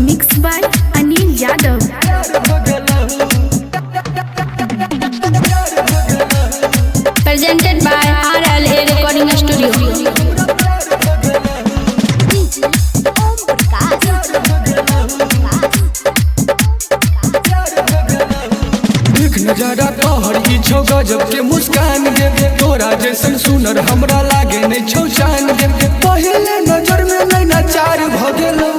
Mixed by Anil Yadav. Presented by RLA Recording Studio. नजारा तोहर ई छौ गजब के मुस्कान गे तोरा जैसन सुनर हमरा लागे नहीं छौ चान गे पहले नजर में नैना चार भ गेलो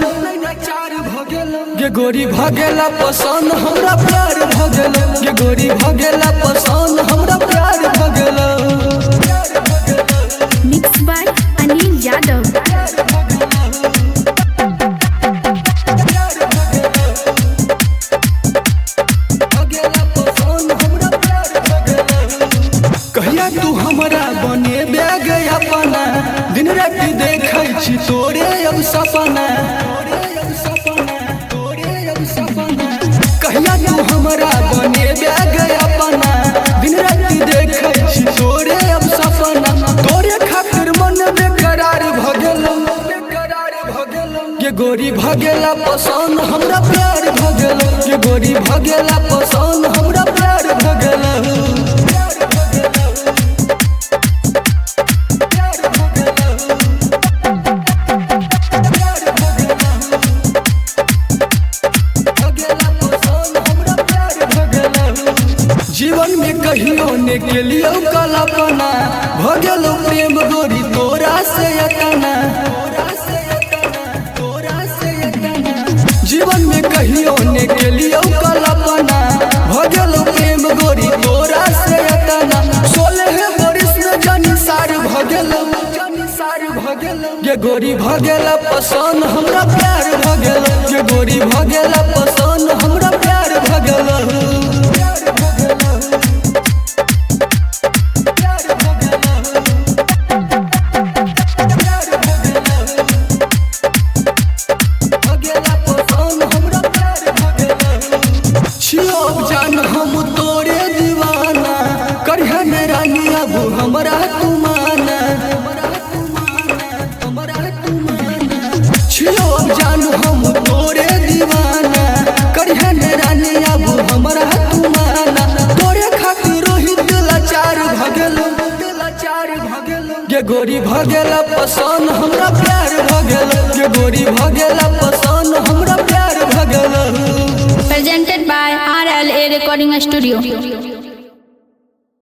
गे गोरी भ गेला पसंद हमरा प्यार भ गेलो गे गोरी भ गेला पसंद हमरा प्यार भ गेलो। Mixed by Anil Yadav. कहिया तू हमरा बने बैग अपना दिन राति देखै छी तोरे अब सपना कहिया तू हमरा बने बैग अपना दिन राति देखै छी तोरे अब सपना तोरे खातिर मन बेकरार भ गेलो ये गोरी भ गेला पसंद हमरा प्यार भ गेलो ये गोरी भ गेला पसंद हमरा प्यार भ गेलो। जीवन में कहियो ने के लिए कल्पना भ गेलो प्रेम गोरी तोरा से अतना जीवन में कहियो ने के लिए कल्पना भ गेलो प्रेम गोरी तोरा से अतना 16 बरिस में जानी सार भ गेलो ये गोरी भ गेला पसंद हमरा प्यार भ गेलो ये गोरी भ गेला पसंद हमरा प्यार भ गेलो। जान हम तोरे दीवाना करिया मेरा नियाबू हमरा तुमाना छियो जान हम तोरे दीवाना करिया मेरा नियाबू हमरा तुमाना तोरे खातिर रोहित लाचार भ गेलो ये गोरी भ गेला पसंद हमरा प्यार भ गेलो ये गोरी भ गेला पसंद हमरा प्यार भ गेलो। Presented by RLA Recording Studio.